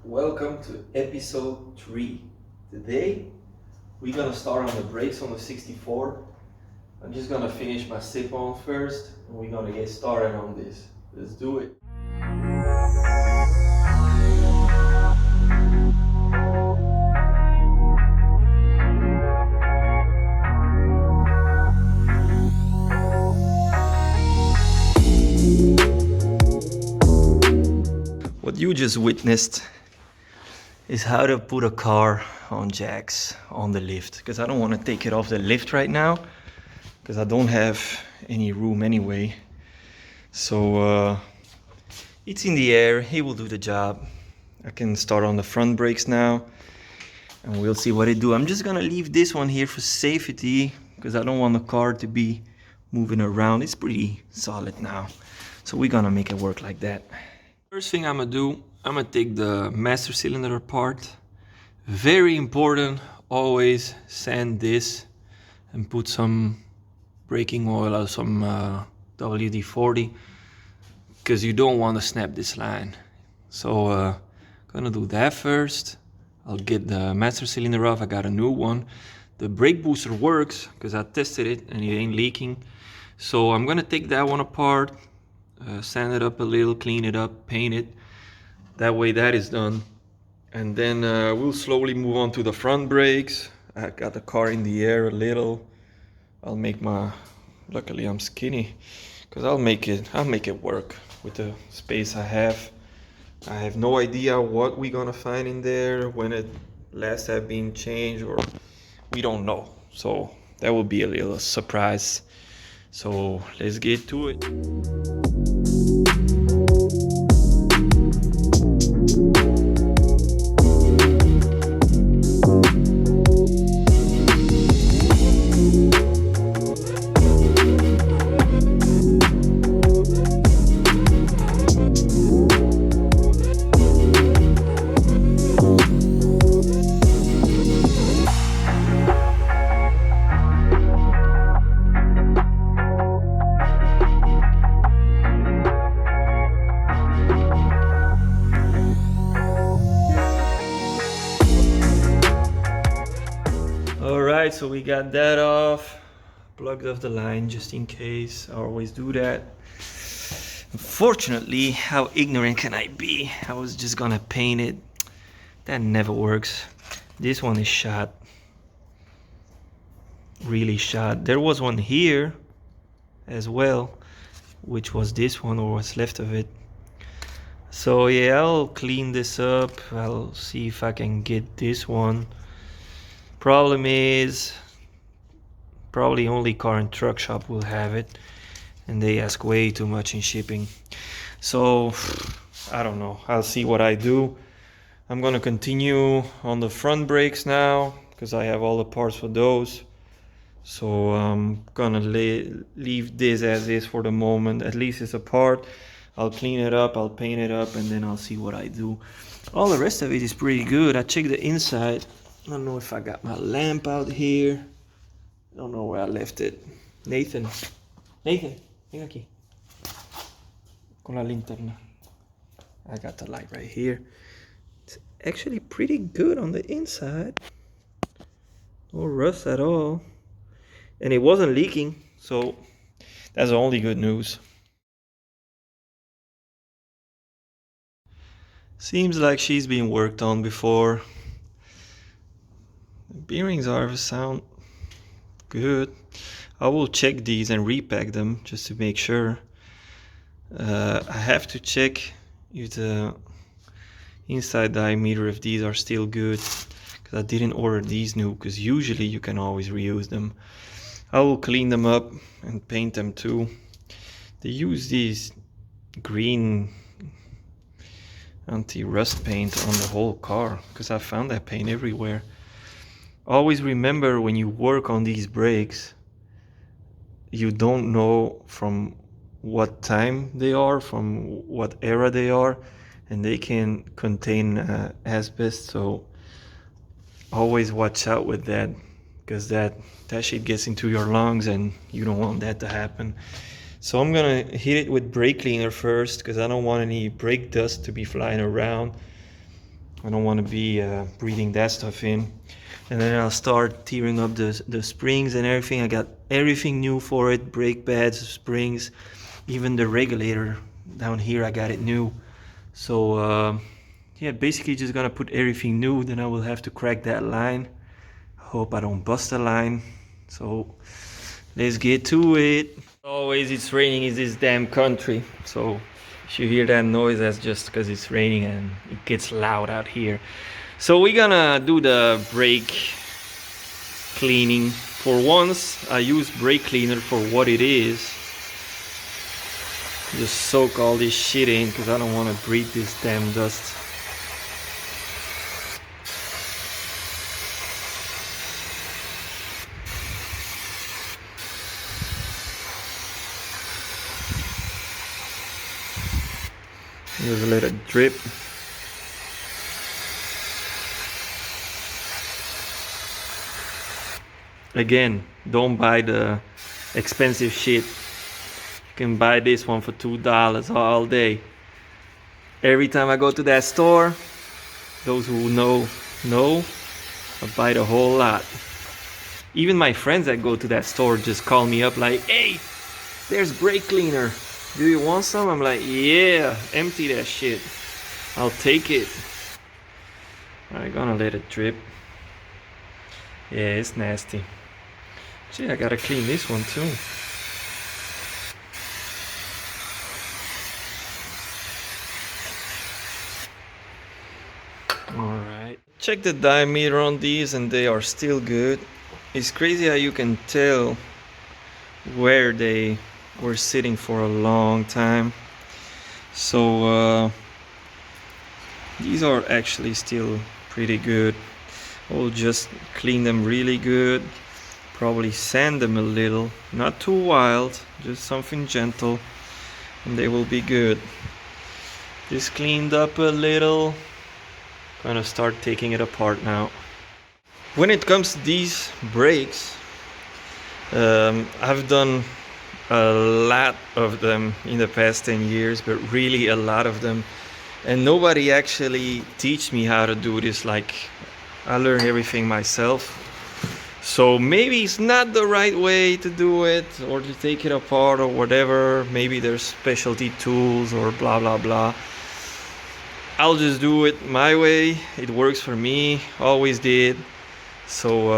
Welcome to episode 3. Today we're gonna start on the brakes on the 64. I'm just gonna finish my sip on first and we're gonna get started on this. Let's do it. What you just witnessed is how to put a car on jacks on the lift, because I don't want to take it off the lift right now because I don't have any room anyway. So it's in the air, he will do the job. I can start on the front brakes now and we'll see what it do. I'm just gonna leave this one here for safety because I don't want the car to be moving around. It's pretty solid now, so we're gonna make it work like that. First thing I'm gonna do, I'm gonna take the master cylinder apart. Very important, always sand this and put some braking oil or some WD-40 because you don't want to snap this line. So gonna do that first. I'll get the master cylinder off. I got a new one. The brake booster works because I tested it and it ain't leaking. So I'm gonna take that one apart, sand it up a little, clean it up, paint it. That way that is done. And then we'll slowly move on to the front brakes. I got the car in the air a little. I'll make luckily I'm skinny, because I'll make it work with the space I have. I have no idea what we're gonna find in there, when it last have been changed, or we don't know. So that will be a little surprise. So let's get to it. Alright, so we got that off. Plugged off the line just in case. I always do that. Unfortunately, how ignorant can I be? I was just gonna paint it. That never works. This one is shot. Really shot. There was one here as well, which was this one, or what's left of it. So yeah, I'll clean this up. I'll see if I can get this one. Problem is, probably only car and truck shop will have it, and they ask way too much in shipping. So I don't know, I'll see what I do. I'm gonna continue on the front brakes now because I have all the parts for those. So I'm gonna leave this as is for the moment. At least it's apart. I'll clean it up, I'll paint it up, and then I'll see what I do. All the rest of it is pretty good. I checked the inside. I don't know if I got my lamp out here. I don't know where I left it. Nathan, ven aquí. Con la linterna. I got the light right here. It's actually pretty good on the inside. No rust at all. And it wasn't leaking, so that's the only good news. Seems like she's been worked on before. The bearings sound good. I will check these and repack them just to make sure. I have to check if the inside diameter, if these are still good, because I didn't order these new, because usually you can always reuse them. I will clean them up and paint them too. They use these green anti-rust paint on the whole car, because I found that paint everywhere. Always remember, when you work on these brakes, you don't know from what time they are, from what era they are, and they can contain asbestos. So always watch out with that, because that shit gets into your lungs and you don't want that to happen. So I'm gonna hit it with brake cleaner first, because I don't want any brake dust to be flying around. I don't want to be breathing that stuff in. And then I'll start tearing up the springs and everything. I got everything new for it, brake pads, springs, even the regulator down here, I got it new. So yeah, basically just gonna put everything new. Then I will have to crack that line. Hope I don't bust the line. So let's get to it. Always it's raining in this damn country. So if you hear that noise, that's just because it's raining and it gets loud out here. So we're gonna do the brake cleaning. For once, I use brake cleaner for what it is. Just soak all this shit in because I don't want to breathe this damn dust. Just let it drip. Again, don't buy the expensive shit. You can buy this one for $2 all day. Every time I go to that store, those who know, I buy the whole lot. Even my friends that go to that store just call me up like, hey, there's brake cleaner. Do you want some? I'm like, yeah, empty that shit. I'll take it. I'm gonna let it drip. Yeah, it's nasty. Gee, I gotta clean this one too. Alright. Check the diameter on these and they are still good. It's crazy how you can tell where they were sitting for a long time. So these are actually still pretty good. I'll just clean them really good. Probably sand them a little, not too wild, just something gentle, and they will be good. Just cleaned up a little. Gonna start taking it apart now. When it comes to these brakes, I've done a lot of them in the past 10 years, but really a lot of them, and nobody actually teach me how to do this. Like, I learned everything myself. So maybe it's not the right way to do it, or to take it apart or whatever. Maybe there's specialty tools or blah blah blah. I'll just do it my way. It works for me, always did. So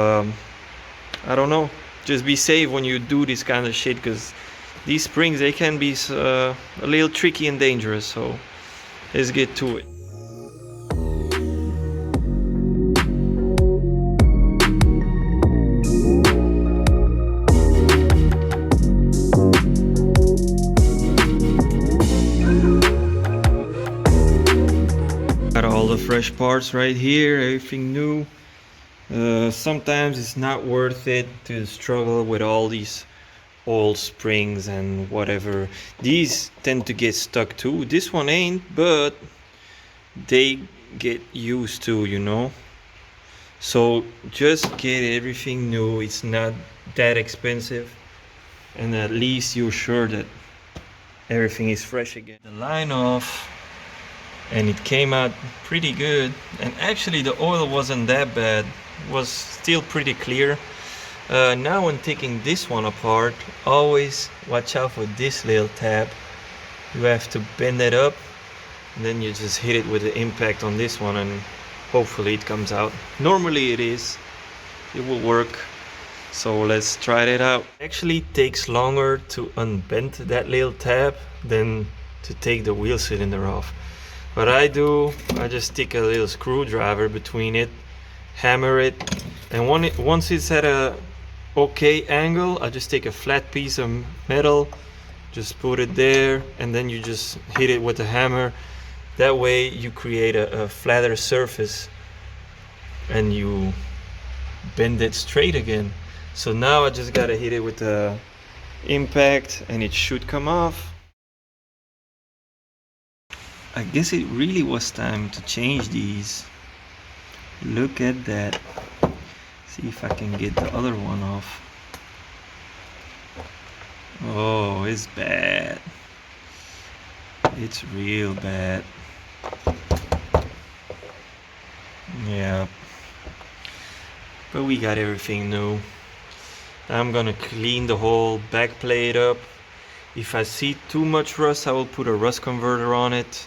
I don't know, just be safe when you do this kind of shit, because these springs, they can be a little tricky and dangerous. So let's get to it. Got all the fresh parts right here, everything new. Sometimes it's not worth it to struggle with all these old springs and whatever. These tend to get stuck too. This one ain't, but they get used to, you know. So just get everything new. It's not that expensive, and at least you're sure that everything is fresh again. The line off, and it came out pretty good. And actually the oil wasn't that bad, it was still pretty clear. Now when taking this one apart, always watch out for this little tab. You have to bend it up, and then you just hit it with the impact on this one, and hopefully it comes out. Normally it will work. So let's try it out. It actually takes longer to unbend that little tab than to take the wheel cylinder off. What I do, I just stick a little screwdriver between it, hammer it, and once it's at a okay angle, I just take a flat piece of metal, just put it there, and then you just hit it with a hammer. That way you create a flatter surface and you bend it straight again. So now I just gotta hit it with the impact and it should come off. I guess it really was time to change these. Look at that. See if I can get the other one off. Oh, it's bad. It's real bad. Yeah, but we got everything new. I'm gonna clean the whole back plate up. If I see too much rust, I will put a rust converter on it.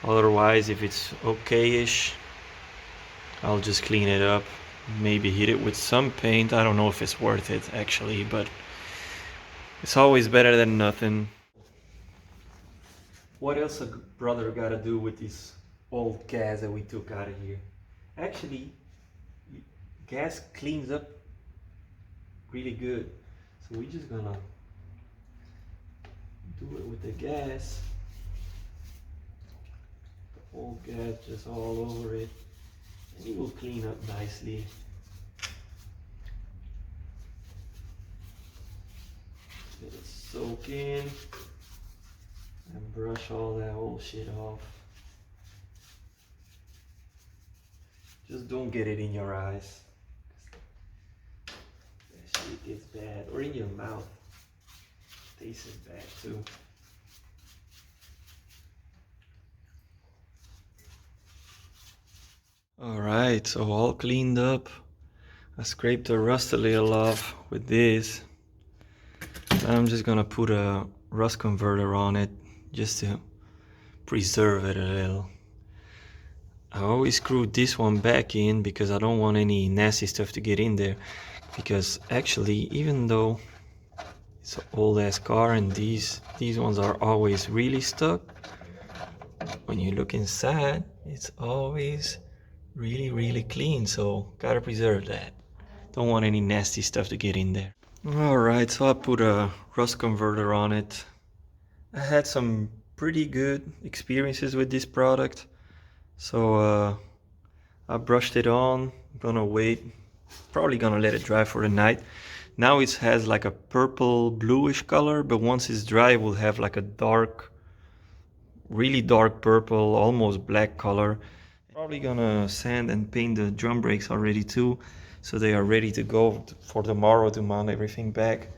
Otherwise, if it's okay-ish, I'll just clean it up. Maybe hit it with some paint. I don't know if it's worth it actually, but it's always better than nothing. What else a brother gotta do with this old gas that we took out of here? Actually, gas cleans up really good. So we're just gonna do it with the gas. The old gas just all over it. And it will clean up nicely. Let it soak in and brush all that old shit off. Just don't get it in your eyes. That shit gets bad. Or in your mouth. Tastes bad too. Alright, so all cleaned up. I scraped the rust a little off with this. I'm just gonna put a rust converter on it just to preserve it a little. I always screw this one back in because I don't want any nasty stuff to get in there. Because actually, even though it's an old ass car and these ones are always really stuck, when you look inside, it's always really clean. So gotta preserve that. Don't want any nasty stuff to get in there. Alright, so I put a rust converter on it. I had some pretty good experiences with this product. So I brushed it on. I'm gonna wait. Probably gonna let it dry for the night. Now it has like a purple bluish color, but once it's dry it will have like a dark, really dark purple, almost black color. Probably gonna sand and paint the drum brakes already too, so they are ready to go for tomorrow to mount everything back.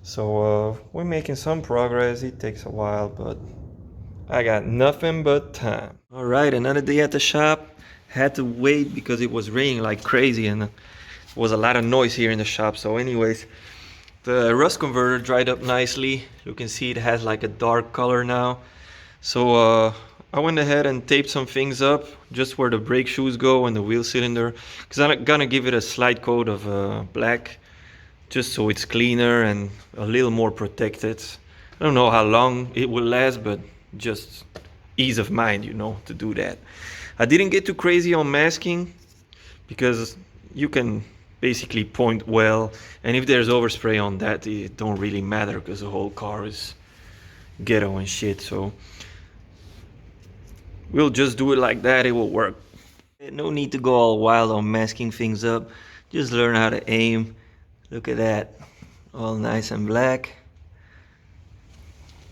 So we're making some progress. It takes a while, but I got nothing but time. All right, another day at the shop. Had to wait because it was raining like crazy and was a lot of noise here in the shop. So anyways, the rust converter dried up nicely. You can see it has like a dark color now. So I went ahead and taped some things up just where the brake shoes go and the wheel cylinder, because I'm gonna give it a slight coat of black just so it's cleaner and a little more protected. I don't know how long it will last, but just ease of mind, you know, to do that. I didn't get too crazy on masking because you can basically point well, and if there's overspray on that, it don't really matter because the whole car is ghetto and shit. So we'll just do it like that. It will work. No need to go all wild on masking things up. Just learn how to aim. Look at that, all nice and black.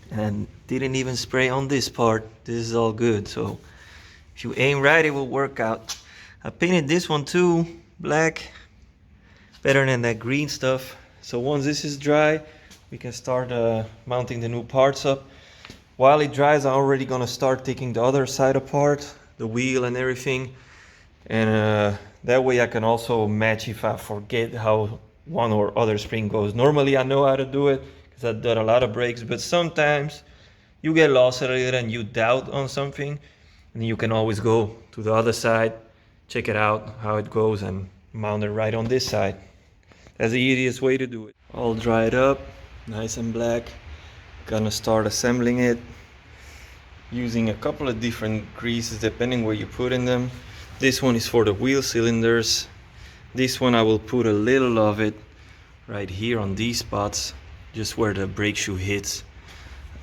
And didn't even spray on this part. This is all good. So if you aim right, it will work out. I painted this one too black, better than that green stuff. So once this is dry, we can start mounting the new parts up. While it dries, I'm already gonna start taking the other side apart, the wheel and everything. And that way I can also match if I forget how one or other spring goes. Normally I know how to do it because I've done a lot of brakes, but sometimes you get lost a little and you doubt on something, and you can always go to the other side, check it out how it goes, and mount it right on this side. That's the easiest way to do it. All dried up, nice and black. Gonna start assembling it using a couple of different greases depending where you put in them. This one is for the wheel cylinders. This one I will put a little of it right here on these spots, just where the brake shoe hits.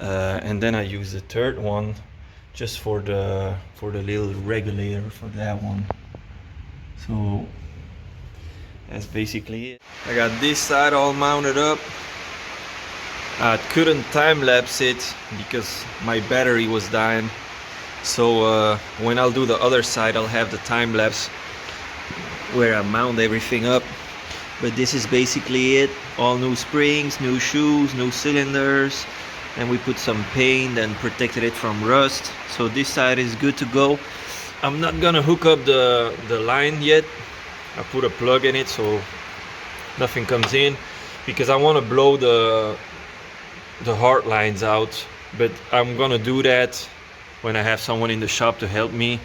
And then I use the third one just for the little regulator for that one. So that's basically it. I got this side all mounted up. I couldn't time lapse it because my battery was dying. So when I'll do the other side, I'll have the time lapse where I mount everything up. But this is basically it. All new springs, new shoes, new cylinders, and we put some paint and protected it from rust. So this side is good to go. I'm not gonna hook up the line yet. I put a plug in it so nothing comes in, because I want to blow the hard lines out, but I'm gonna do that when I have someone in the shop to help me,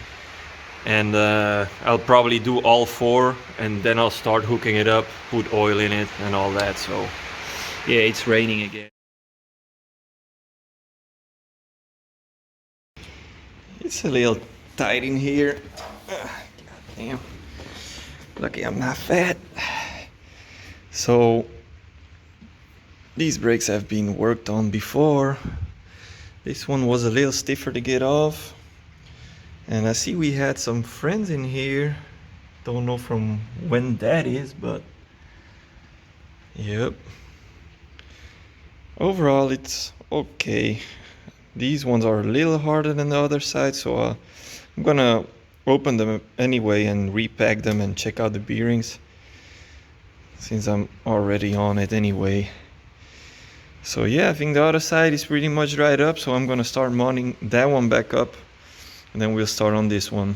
and I'll probably do all four, and then I'll start hooking it up, put oil in it and all that. So yeah, it's raining again. It's a little tight in here. God damn. Lucky I'm not fat. So these brakes have been worked on before. This one was a little stiffer to get off. And I see we had some friends in here. Don't know from when that is, but yep. Overall, it's okay. These ones are a little harder than the other side, so I'm gonna open them anyway and repack them and check out the bearings, since I'm already on it anyway. So yeah, I think the other side is pretty much dried up, so I'm gonna start mounting that one back up, and then we'll start on this one.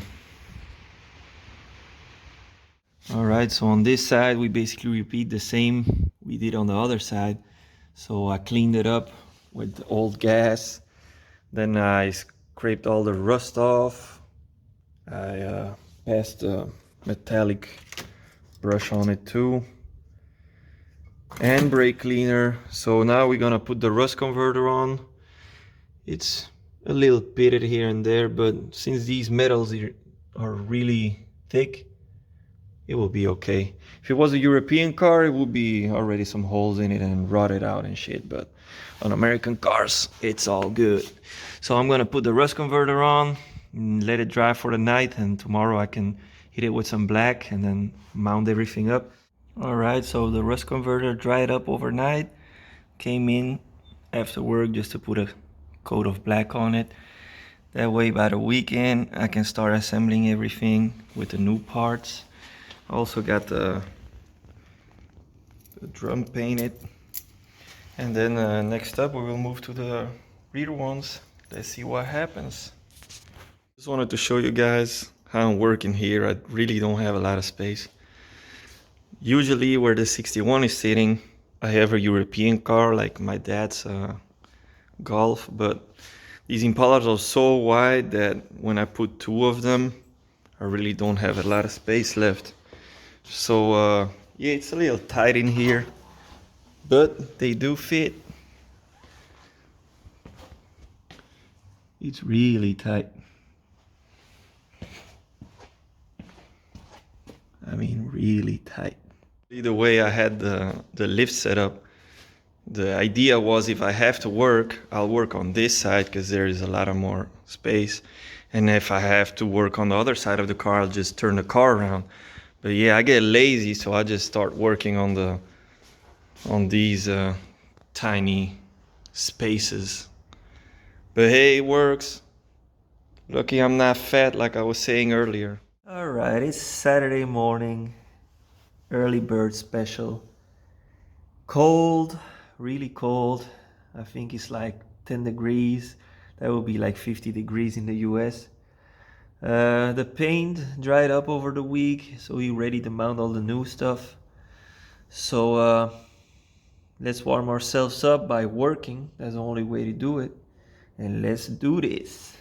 Alright, so on this side we basically repeat the same we did on the other side. So I cleaned it up with old gas, then I scraped all the rust off. I passed a metallic brush on it too, and brake cleaner. So now we're gonna put the rust converter on. It's a little pitted here and there, but since these metals are really thick, it will be okay. If it was a European car, it would be already some holes in it and rotted out and shit, but on American cars, it's all good. So I'm gonna put the rust converter on and let it dry for the night, and tomorrow I can hit it with some black and then mount everything up. Alright, so the rust converter dried up overnight. Came in after work just to put a coat of black on it. That way by the weekend I can start assembling everything with the new parts. Also got the drum painted, and then next up we will move to the rear ones. Let's see what happens. Just wanted to show you guys how I'm working here. I really don't have a lot of space. Usually where the 61 is sitting, I have a European car like my dad's Golf, but these Impalas are so wide that when I put two of them, I really don't have a lot of space left. So yeah, it's a little tight in here, but they do fit. It's really tight. I mean, really tight. The way I had the lift set up, the idea was if I have to work, I'll work on this side because there is a lot of more space. And if I have to work on the other side of the car, I'll just turn the car around. But yeah, I get lazy, so I just start working on these tiny spaces. But hey, it works. Lucky I'm not fat like I was saying earlier. Alright, it's Saturday morning, early bird special. Cold, really cold. I think it's like 10 degrees. That would be like 50 degrees in the US. The paint dried up over the week, so we're ready to mount all the new stuff. So let's warm ourselves up by working. That's the only way to do it. And let's do this.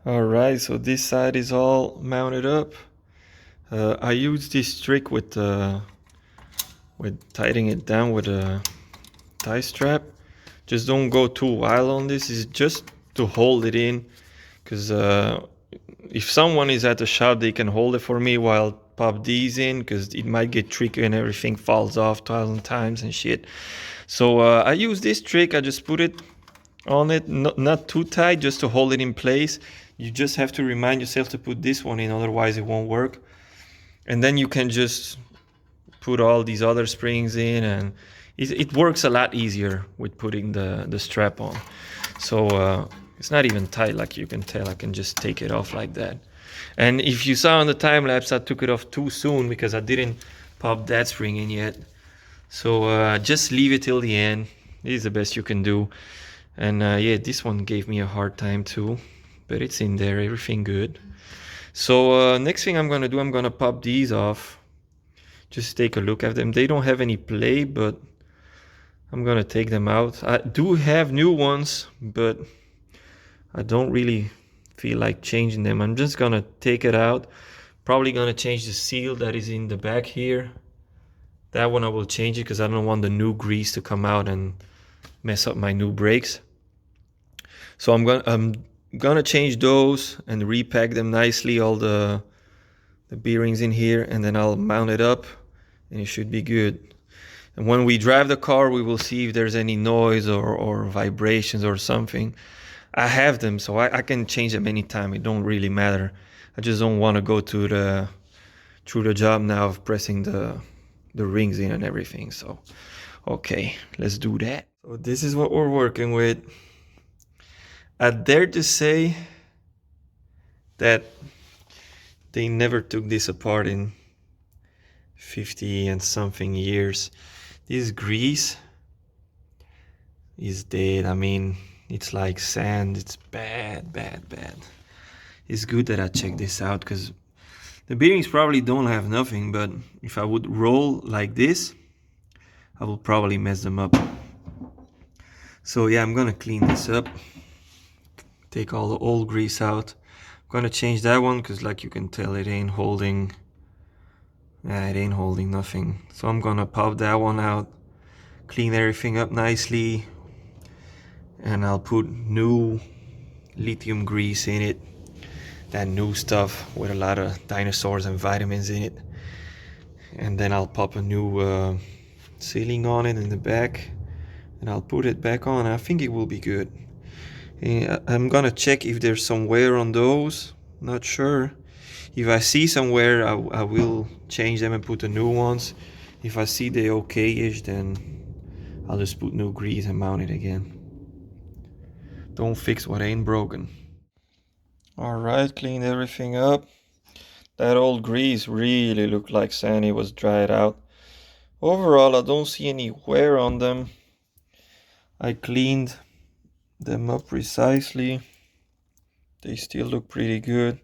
All right, so this side is all mounted up. I use this trick with tightening it down with a tie strap. Just don't go too wild on this. It's just to hold it in, because if someone is at the shop, they can hold it for me while pop these in, because it might get tricky and everything falls off 1,000 times and shit. So I use this trick. I just put it on it, not too tight, just to hold it in place. You just have to remind yourself to put this one in, otherwise it won't work. And then you can just put all these other springs in, and it works a lot easier with putting the strap on. So it's not even tight, like you can tell. I can just take it off like that. And if you saw on the time lapse, I took it off too soon because I didn't pop that spring in yet. So just leave it till the end. This is the best you can do. And yeah, this one gave me a hard time too, but it's in there, everything good. So next thing I'm gonna do, I'm gonna pop these off. Just take a look at them. They don't have any play, but I'm gonna take them out. I do have new ones, but I don't really feel like changing them. I'm just gonna take it out. Probably gonna change the seal that is in the back here. That one I will change it because I don't want the new grease to come out and mess up my new brakes. So I'm gonna change those and repack them nicely, all the bearings in here, and then I'll mount it up and it should be good. And when we drive the car, we will see if there's any noise or vibrations or something. I have them, so I can change them anytime. It don't really matter. I just don't want to go through the job now of pressing the rings in and everything. So okay, let's do that. So this is what we're working with. I dare to say that they never took this apart in 50 and something years. This grease is dead. I mean, it's like sand. It's bad, bad, bad. It's good that I checked this out, because the bearings probably don't have nothing, but if I would roll like this, I will probably mess them up. So yeah, I'm gonna clean this up. Take all the old grease out. I'm gonna change that one because, like you can tell, it ain't holding. It ain't holding nothing. So I'm gonna pop that one out, clean everything up nicely, and I'll put new lithium grease in it. That new stuff with a lot of dinosaurs and vitamins in it. And then I'll pop a new sealing on it in the back, and I'll put it back on. I think it will be good. I'm gonna check if there's some wear on those. Not sure. If I see some wear, I will change them and put the new ones. If I see they okay-ish, then I'll just put new grease and mount it again. Don't fix what ain't broken. Alright, cleaned everything up. That old grease really looked like sand. It was dried out. Overall, I don't see any wear on them. I cleaned them up precisely. They still look pretty good.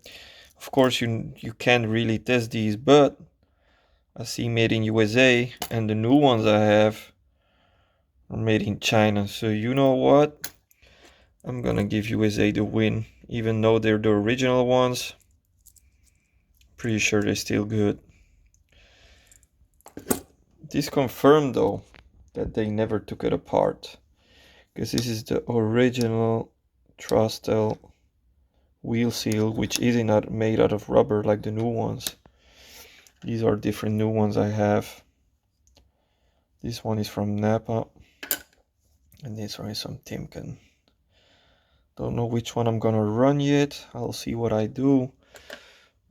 Of course, you can't really test these, but I see made in USA, and the new ones I have are made in China. So you know what? I'm gonna give USA the win, even though they're the original ones. Pretty sure they're still good. This confirmed though that they never took it apart, because this is the original Trustel wheel seal, which is not made out of rubber like the new ones. These are different new ones I have. This one is from Napa, and this one is from Timken. Don't know which one I'm gonna run yet. I'll see what I do,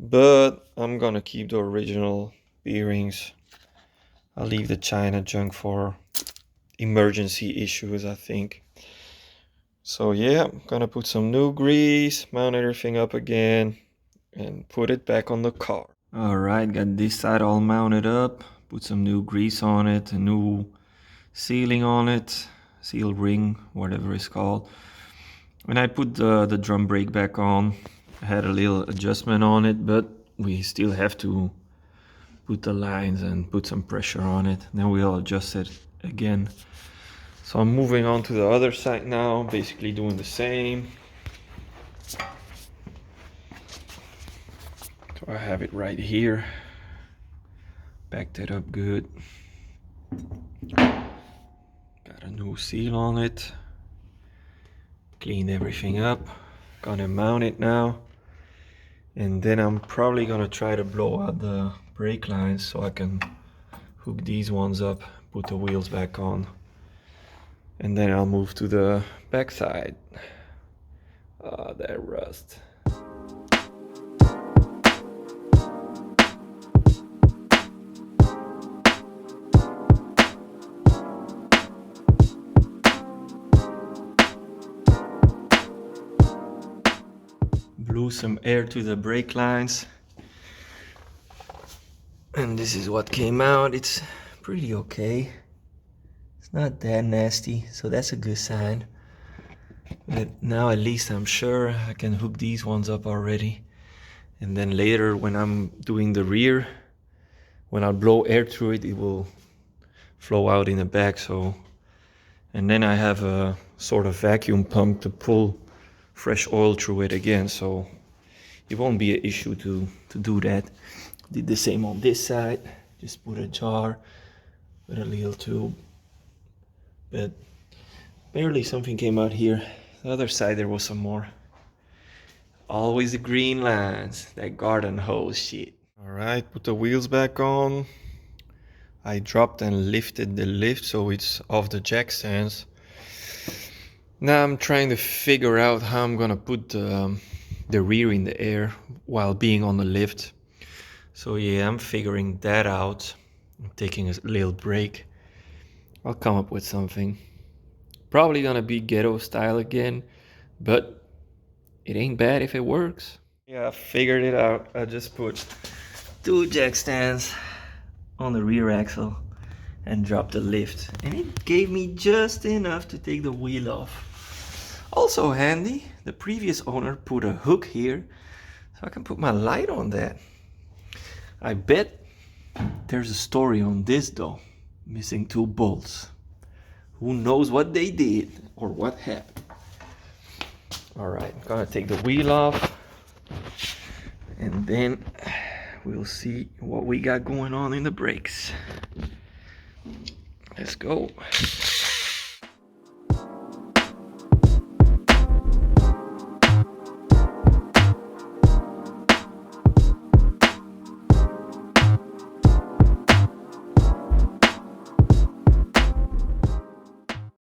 but I'm gonna keep the original bearings. I'll leave the China junk for emergency issues, I think. So yeah, I'm gonna put some new grease, mount everything up again, and put it back on the car. Alright, got this side all mounted up. Put some new grease on it, a new sealing on it, seal ring, whatever it's called. When I put the drum brake back on, I had a little adjustment on it, but we still have to put the lines and put some pressure on it. Then we'll adjust it again. So I'm moving on to the other side now, basically doing the same. So I have it right here. Backed it up good. Got a new seal on it. Cleaned everything up. Gonna mount it now. And then I'm probably gonna try to blow out the brake lines so I can hook these ones up, put the wheels back on. And then I'll move to the back side. That rust. Blew some air to the brake lines. And this is what came out. It's pretty okay. It's not that nasty, so that's a good sign. But now at least I'm sure I can hook these ones up already. And then later when I'm doing the rear, when I blow air through it, it will flow out in the back. So, and then I have a sort of vacuum pump to pull fresh oil through it again. So it won't be an issue to do that. Did the same on this side. Just put a jar with a little tube. But barely something came out here. The other side there was some more. Always the green lines, that garden hose shit. All right, put the wheels back on. I dropped and lifted the lift so it's off the jack stands. Now I'm trying to figure out how I'm gonna put the rear in the air while being on the lift. So yeah, I'm figuring that out. I'm taking a little break. I'll come up with something. Probably gonna be ghetto style again, but it ain't bad if it works. Yeah, I figured it out. I just put 2 jack stands on the rear axle and dropped the lift. And it gave me just enough to take the wheel off. Also handy, the previous owner put a hook here so I can put my light on that. I bet there's a story on this though. Missing 2 bolts. Who knows what they did or what happened. All right, I'm gonna take the wheel off and then we'll see what we got going on in the brakes. Let's go.